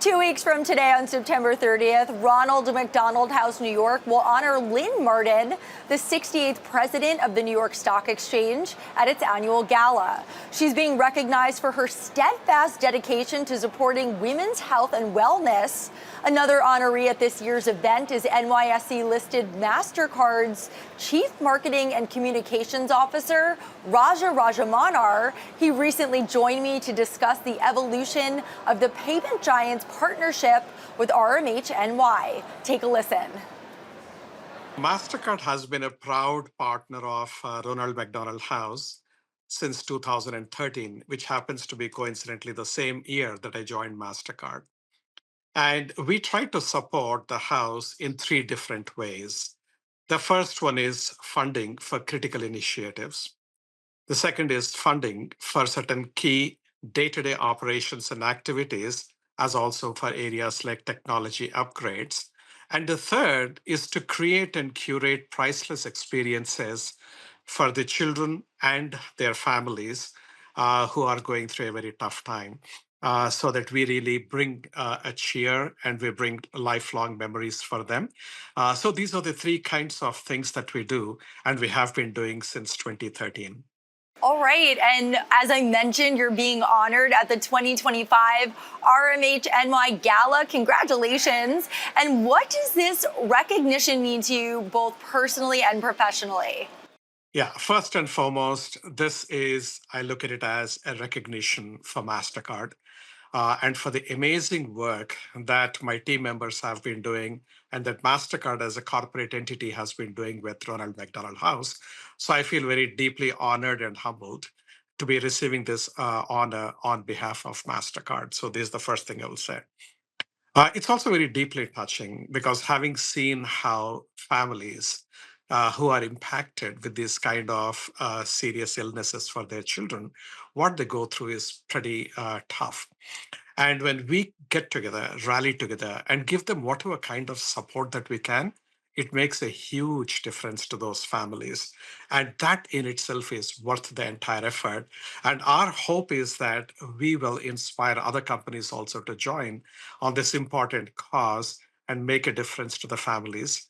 2 weeks from today, on September 30th, Ronald McDonald House, New York, will honor Lynn Martin, the 68th president of the New York Stock Exchange, at its annual gala. She's being recognized for her steadfast dedication to supporting women's health and wellness. Another honoree at this year's event is NYSE-listed Mastercard's Chief Marketing and Communications Officer, Raja Rajamanar. He recently joined me to discuss the evolution of the payment giant's partnership with RMH NY. Take a listen. Mastercard has been a proud partner of Ronald McDonald House since 2013, which happens to be coincidentally the same year that I joined Mastercard. And we try to support the house in three different ways. The first one is funding for critical initiatives. The second is funding for certain key day-to-day operations and activities, as also for areas like technology upgrades. And the third is to create and curate priceless experiences for the children and their families who are going through a very tough time. So that we really bring a cheer and we bring lifelong memories for them. So these are the three kinds of things that we do, and we have been doing since 2013. All right. And as I mentioned, you're being honored at the 2025 RMH NY Gala. Congratulations. And what does this recognition mean to you, both personally and professionally? Yeah, first and foremost, I look at it as a recognition for MasterCard and for the amazing work that my team members have been doing and that MasterCard as a corporate entity has been doing with Ronald McDonald House. So I feel very deeply honored and humbled to be receiving this honor on behalf of MasterCard. So this is the first thing I will say. It's also very deeply touching because having seen how families who are impacted with this kind of serious illnesses for their children, what they go through is pretty tough. And when we get together, rally together, and give them whatever kind of support that we can, it makes a huge difference to those families. And that in itself is worth the entire effort. And our hope is that we will inspire other companies also to join on this important cause and make a difference to the families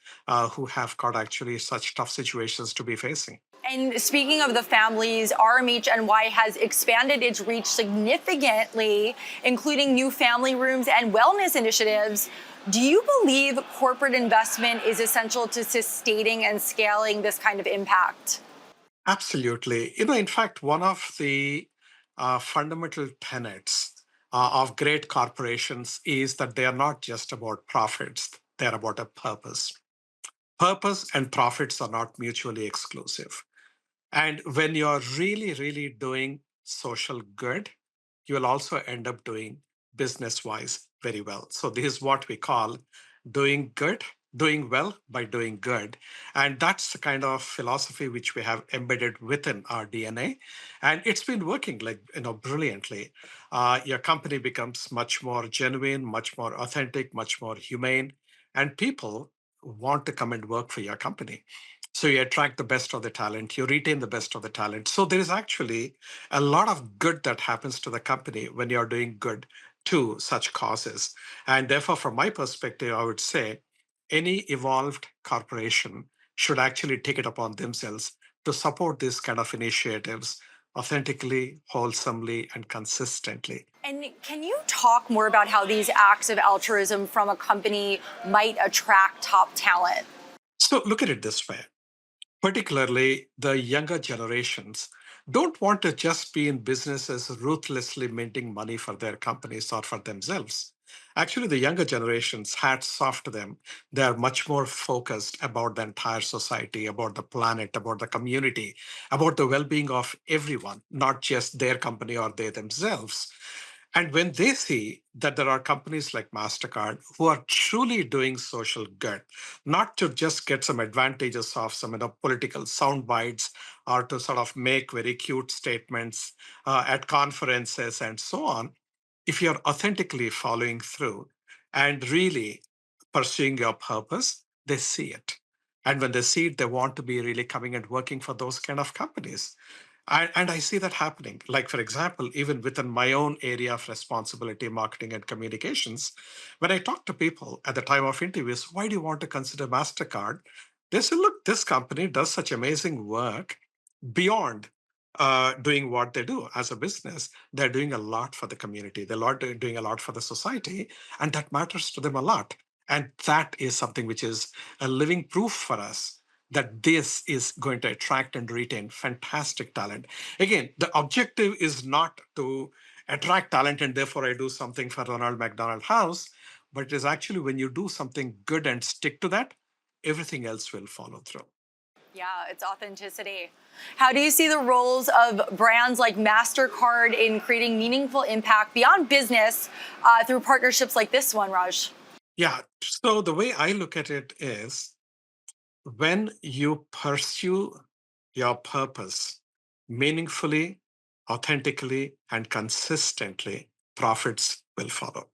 who have got actually such tough situations to be facing. And speaking of the families, RMH NY has expanded its reach significantly, including new family rooms and wellness initiatives. Do you believe corporate investment is essential to sustaining and scaling this kind of impact? Absolutely. In fact, one of the fundamental tenets of great corporations is that they are not just about profits, they're about a purpose. Purpose and profits are not mutually exclusive. And when you're really, really doing social good, you will also end up doing business wise very well. So, this is what we call doing good, doing well by doing good. And that's the kind of philosophy which we have embedded within our DNA. And it's been working brilliantly. Your company becomes much more genuine, much more authentic, much more humane, and people want to come and work for your company. So you attract the best of the talent, you retain the best of the talent. So there is actually a lot of good that happens to the company when you're doing good to such causes. And therefore, from my perspective, I would say any evolved corporation should actually take it upon themselves to support these kind of initiatives authentically, wholesomely, and consistently. And can you talk more about how these acts of altruism from a company might attract top talent? So look at it this way. Particularly the younger generations, don't want to just be in businesses ruthlessly minting money for their companies or for themselves. Actually, the younger generations, hats off to them, they are much more focused about the entire society, about the planet, about the community, about the well being of everyone, not just their company or they themselves. And when they see that there are companies like MasterCard who are truly doing social good, not to just get some advantages of some political sound bites or to sort of make very cute statements at conferences and so on, if you're authentically following through and really pursuing your purpose, they see it. And when they see it, they want to be really coming and working for those kind of companies. And I see that happening. Like, for example, even within my own area of responsibility, marketing and communications, when I talk to people at the time of interviews, why do you want to consider Mastercard? They say, look, this company does such amazing work beyond doing what they do as a business. They're doing a lot for the community, doing a lot for the society, and that matters to them a lot. And that is something which is a living proof for us that this is going to attract and retain fantastic talent. Again, the objective is not to attract talent and therefore I do something for Ronald McDonald House, but it is actually when you do something good and stick to that, everything else will follow through. Yeah, it's authenticity. How do you see the roles of brands like Mastercard in creating meaningful impact beyond business through partnerships like this one, Raj? Yeah. So the way I look at it is when you pursue your purpose meaningfully, authentically, and consistently, profits will follow.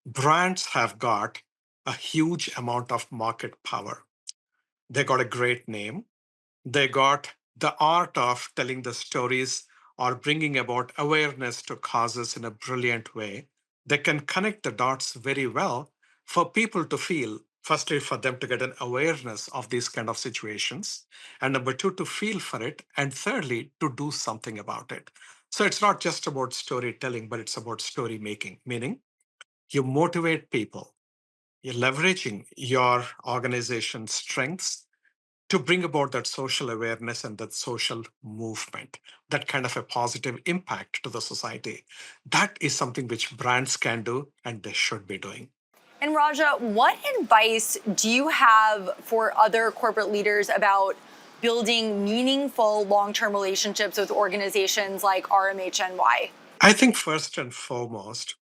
Brands have got a huge amount of market power. They got a great name. They got the art of telling the stories or bringing about awareness to causes in a brilliant way. They can connect the dots very well for people to feel, firstly, for them to get an awareness of these kind of situations, and number two, to feel for it, and thirdly, to do something about it. So it's not just about storytelling, but it's about story making, meaning you motivate people. You're leveraging your organization's strengths to bring about that social awareness and that social movement, that kind of a positive impact to the society. That is something which brands can do and they should be doing. And Raja, what advice do you have for other corporate leaders about building meaningful long-term relationships with organizations like RMH and Y? I think first and foremost,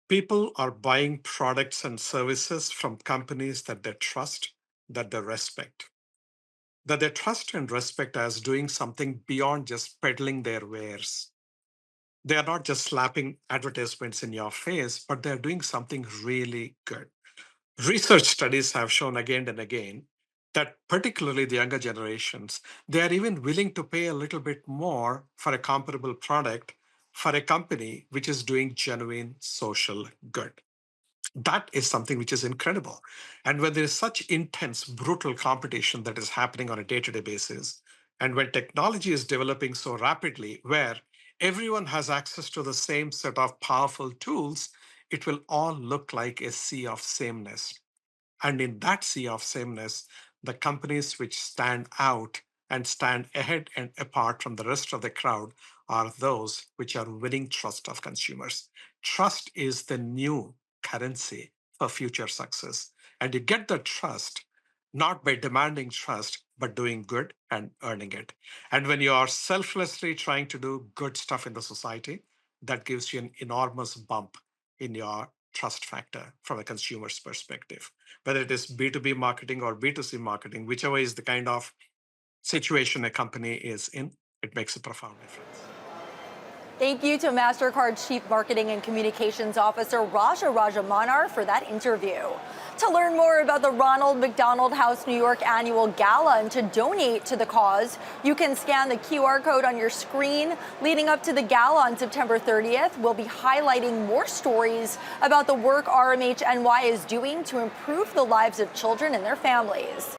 people are buying products and services from companies that they trust, that they respect, that they trust and respect as doing something beyond just peddling their wares. They are not just slapping advertisements in your face, but they're doing something really good. Research studies have shown again and again that particularly the younger generations, they are even willing to pay a little bit more for a comparable product for a company which is doing genuine social good. That is something which is incredible. And when there is such intense, brutal competition that is happening on a day to day basis, and when technology is developing so rapidly, where everyone has access to the same set of powerful tools, it will all look like a sea of sameness. And in that sea of sameness, the companies which stand out and stand ahead and apart from the rest of the crowd are those which are winning trust of consumers. Trust is the new currency for future success. And you get the trust not by demanding trust, but doing good and earning it. And when you are selflessly trying to do good stuff in the society, that gives you an enormous bump in your trust factor from a consumer's perspective. Whether it is B2B marketing or B2C marketing, whichever is the kind of situation a company is in, it makes a profound difference. Thank you to Mastercard's Chief Marketing and Communications Officer, Raja Rajamanar, for that interview. To learn more about the Ronald McDonald House New York Annual Gala and to donate to the cause, you can scan the QR code on your screen. Leading up to the gala on September 30th, we'll be highlighting more stories about the work RMHNY is doing to improve the lives of children and their families.